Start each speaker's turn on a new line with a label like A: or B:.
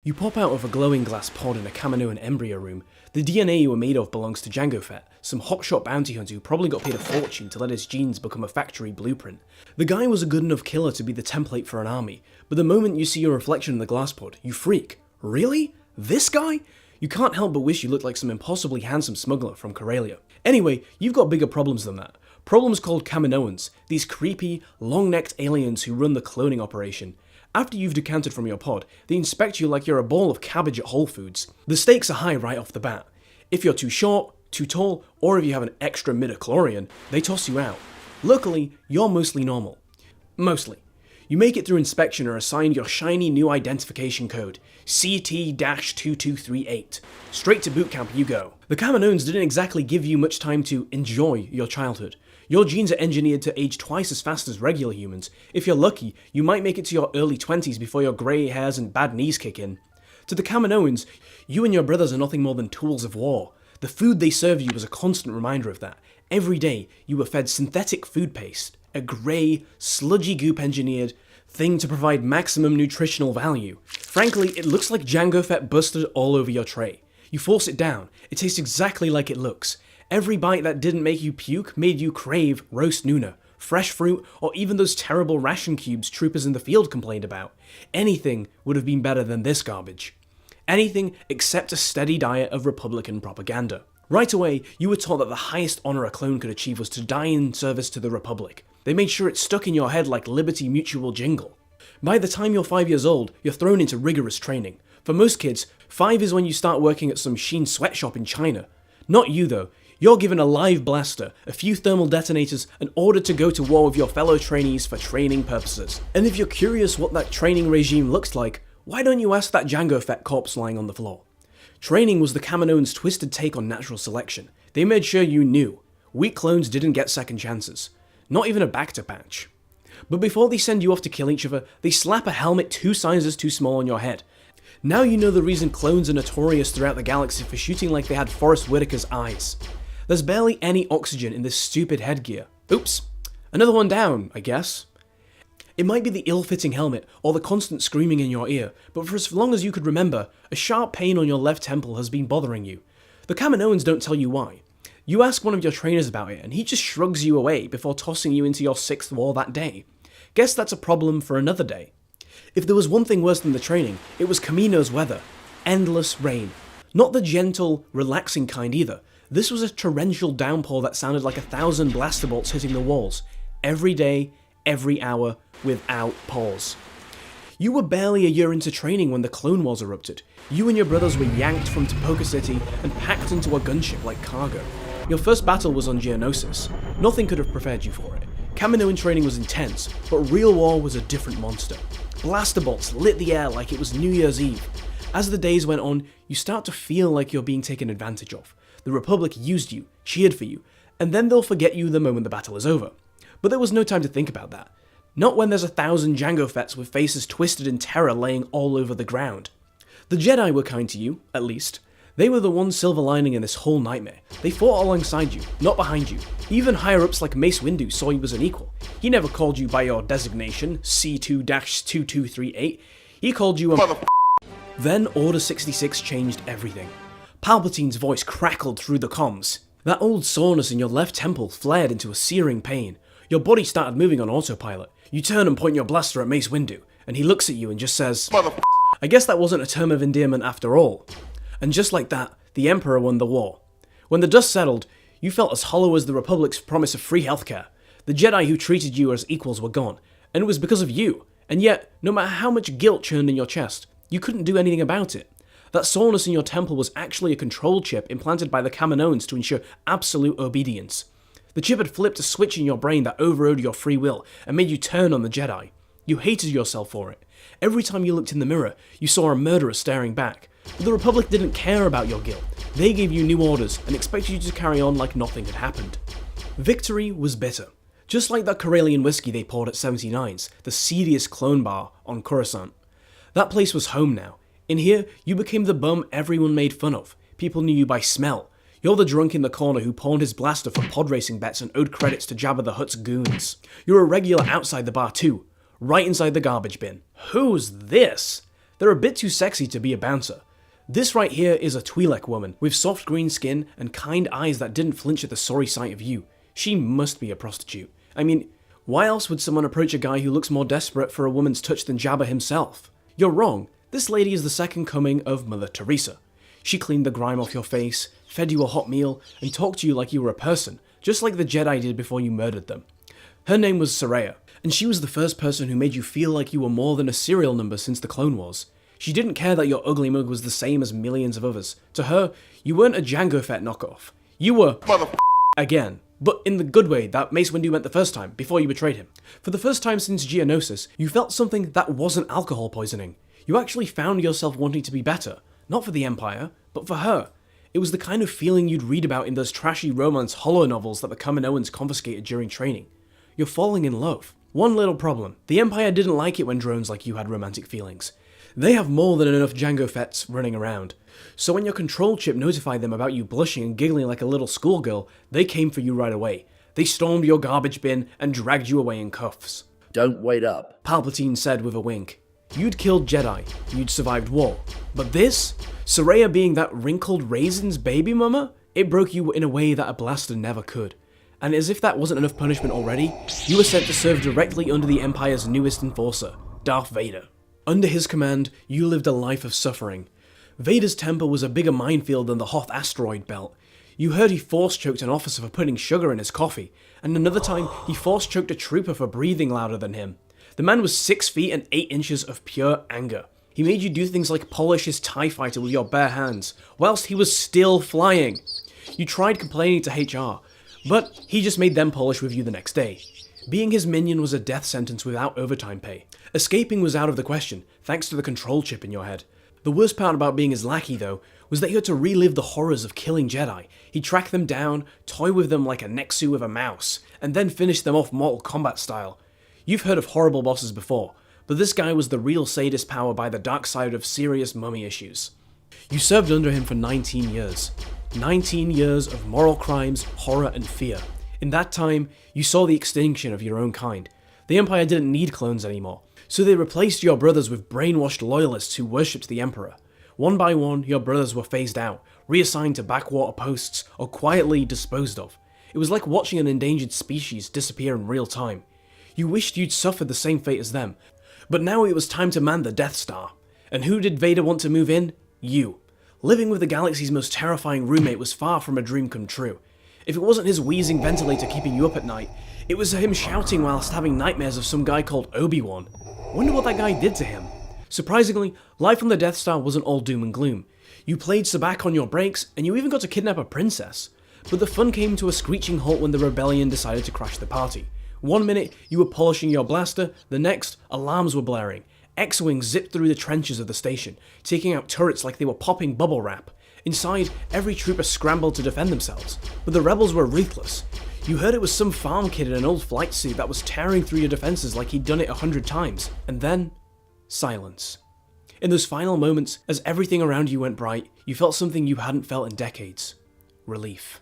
A: You pop out of a glowing glass pod in a Kaminoan embryo room. The DNA you were made of belongs to Django Fett, some hotshot bounty hunter who probably got paid a fortune to let his genes become a factory blueprint. The guy was a good enough killer to be the template for an army, but the moment you see your reflection in the glass pod, you freak. Really? This guy? You can't help but wish you looked like some impossibly handsome smuggler from Corelia. Anyway, you've got bigger problems than that. Problems called Kaminoans, these creepy, long-necked aliens who run the cloning operation. After you've decanted from your pod, they inspect you like you're a ball of cabbage at Whole Foods. The stakes are high right off the bat. If you're too short, too tall, or if you have an extra midichlorian, they toss you out. Luckily, you're mostly normal. Mostly. You make it through inspection and are assigned your shiny new identification code, CT-2238. Straight to boot camp you go. The Kaminoans didn't exactly give you much time to enjoy your childhood. Your genes are engineered to age twice as fast as regular humans. If you're lucky, you might make it to your early 20s before your grey hairs and bad knees kick in. To the Kaminoans, you and your brothers are nothing more than tools of war. The food they serve you was a constant reminder of that. Every day, you were fed synthetic food paste, a grey, sludgy goop engineered thing to provide maximum nutritional value. Frankly, it looks like Django Fett busted all over your tray. You force it down, it tastes exactly like it looks. Every bite that didn't make you puke made you crave roast Nuna, fresh fruit, or even those terrible ration cubes troopers in the field complained about. Anything would have been better than this garbage. Anything except a steady diet of Republican propaganda. Right away, you were taught that the highest honor a clone could achieve was to die in service to the Republic. They made sure it stuck in your head like Liberty Mutual jingle. By the time you're 5 years old, you're thrown into rigorous training. For most kids, 5 is when you start working at some Sheen sweatshop in China. Not you though. You're given a live blaster, a few thermal detonators, and ordered to go to war with your fellow trainees for training purposes. And if you're curious what that training regime looks like, why don't you ask that Django Fett corpse lying on the floor? Training was the Kaminoans' twisted take on natural selection. They made sure you knew. Weak clones didn't get second chances. Not even a Bacta patch. But before they send you off to kill each other, they slap a helmet 2 sizes too small on your head. Now you know the reason clones are notorious throughout the galaxy for shooting like they had Forrest Whitaker's eyes. There's barely any oxygen in this stupid headgear. Oops. Another one down, I guess. It might be the ill-fitting helmet, or the constant screaming in your ear, but for as long as you could remember, a sharp pain on your left temple has been bothering you. The Kaminoans don't tell you why. You ask one of your trainers about it, and he just shrugs you away before tossing you into your 6th war that day. Guess that's a problem for another day. If there was one thing worse than the training, it was Kamino's weather. Endless rain. Not the gentle, relaxing kind either. This was a torrential downpour that sounded like 1,000 blaster bolts hitting the walls. Every day, every hour, without pause. You were barely a year into training when the Clone Wars erupted. You and your brothers were yanked from Topoka City and packed into a gunship like cargo. Your first battle was on Geonosis. Nothing could have prepared you for it. Kaminoan training was intense, but real war was a different monster. Blaster bolts lit the air like it was New Year's Eve. As the days went on, you start to feel like you're being taken advantage of. The Republic used you, cheered for you, and then they'll forget you the moment the battle is over. But there was no time to think about that. Not when there's 1,000 Django Fetts with faces twisted in terror laying all over the ground. The Jedi were kind to you, at least. They were the one silver lining in this whole nightmare. They fought alongside you, not behind you. Even higher-ups like Mace Windu saw you as an equal. He never called you by your designation, C2-2238. He called you a Then Order 66 changed everything. Palpatine's voice crackled through the comms. That old soreness in your left temple flared into a searing pain. Your body started moving on autopilot. You turn and point your blaster at Mace Windu, and he looks at you and just says, I guess that wasn't a term of endearment after all. And just like that, the Emperor won the war. When the dust settled, you felt as hollow as the Republic's promise of free healthcare. The Jedi who treated you as equals were gone, and it was because of you. And yet, no matter how much guilt churned in your chest, you couldn't do anything about it. That soreness in your temple was actually a control chip implanted by the Kaminoans to ensure absolute obedience. The chip had flipped a switch in your brain that overrode your free will and made you turn on the Jedi. You hated yourself for it. Every time you looked in the mirror, you saw a murderer staring back. But the Republic didn't care about your guilt. They gave you new orders and expected you to carry on like nothing had happened. Victory was bitter. Just like that Corellian whiskey they poured at 79's, the seediest clone bar on Coruscant. That place was home now. In here, you became the bum everyone made fun of. People knew you by smell. You're the drunk in the corner who pawned his blaster for pod racing bets and owed credits to Jabba the Hutt's goons. You're a regular outside the bar too, right inside the garbage bin. Who's this? They're a bit too sexy to be a bouncer. This right here is a Twi'lek woman with soft green skin and kind eyes that didn't flinch at the sorry sight of you. She must be a prostitute. I mean, why else would someone approach a guy who looks more desperate for a woman's touch than Jabba himself? You're wrong. This lady is the second coming of Mother Teresa. She cleaned the grime off your face, fed you a hot meal, and talked to you like you were a person, just like the Jedi did before you murdered them. Her name was Soraya, and she was the first person who made you feel like you were more than a serial number since the Clone Wars. She didn't care that your ugly mug was the same as millions of others. To her, you weren't a Jango Fett knockoff. You were again. But in the good way that Mace Windu meant the first time, before you betrayed him. For the first time since Geonosis, you felt something that wasn't alcohol poisoning. You actually found yourself wanting to be better. Not for the Empire, but for her. It was the kind of feeling you'd read about in those trashy romance holo novels that the Kaminoans confiscated during training. You're falling in love. One little problem. The Empire didn't like it when drones like you had romantic feelings. They have more than enough Jango Fetts running around. So when your control chip notified them about you blushing and giggling like a little schoolgirl, they came for you right away. They stormed your garbage bin and dragged you away in cuffs.
B: Don't wait up,
A: Palpatine said with a wink. You'd killed Jedi, you'd survived war. But this? Soraya being that wrinkled raisin's baby mama? It broke you in a way that a blaster never could. And as if that wasn't enough punishment already, you were sent to serve directly under the Empire's newest enforcer, Darth Vader. Under his command, you lived a life of suffering. Vader's temper was a bigger minefield than the Hoth asteroid belt. You heard he force-choked an officer for putting sugar in his coffee, and another time he force-choked a trooper for breathing louder than him. The man was 6 feet and 8 inches of pure anger. He made you do things like polish his TIE fighter with your bare hands, whilst he was still flying. You tried complaining to HR, but he just made them polish with you the next day. Being his minion was a death sentence without overtime pay. Escaping was out of the question, thanks to the control chip in your head. The worst part about being his lackey, though, was that you had to relive the horrors of killing Jedi. He'd track them down, toy with them like a Nexu with a mouse, and then finish them off Mortal Kombat style. You've heard of horrible bosses before, but this guy was the real sadist power by the dark side of serious mummy issues. You served under him for 19 years. 19 years of moral crimes, horror, and fear. In that time, you saw the extinction of your own kind. The Empire didn't need clones anymore, so they replaced your brothers with brainwashed loyalists who worshipped the Emperor. One by one, your brothers were phased out, reassigned to backwater posts, or quietly disposed of. It was like watching an endangered species disappear in real time. You wished you'd suffered the same fate as them, but now it was time to man the Death Star. And who did Vader want to move in? You. Living with the galaxy's most terrifying roommate was far from a dream come true. If it wasn't his wheezing ventilator keeping you up at night, it was him shouting whilst having nightmares of some guy called Obi-Wan. Wonder what that guy did to him. Surprisingly, life on the Death Star wasn't all doom and gloom. You played Sabacc on your breaks, and you even got to kidnap a princess. But the fun came to a screeching halt when the rebellion decided to crash the party. One minute, you were polishing your blaster, the next, alarms were blaring. X-Wings zipped through the trenches of the station, taking out turrets like they were popping bubble wrap. Inside, every trooper scrambled to defend themselves, but the rebels were ruthless. You heard it was some farm kid in an old flight suit that was tearing through your defenses like he'd done it 100 times, and then, silence. In those final moments, as everything around you went bright, you felt something you hadn't felt in decades. Relief.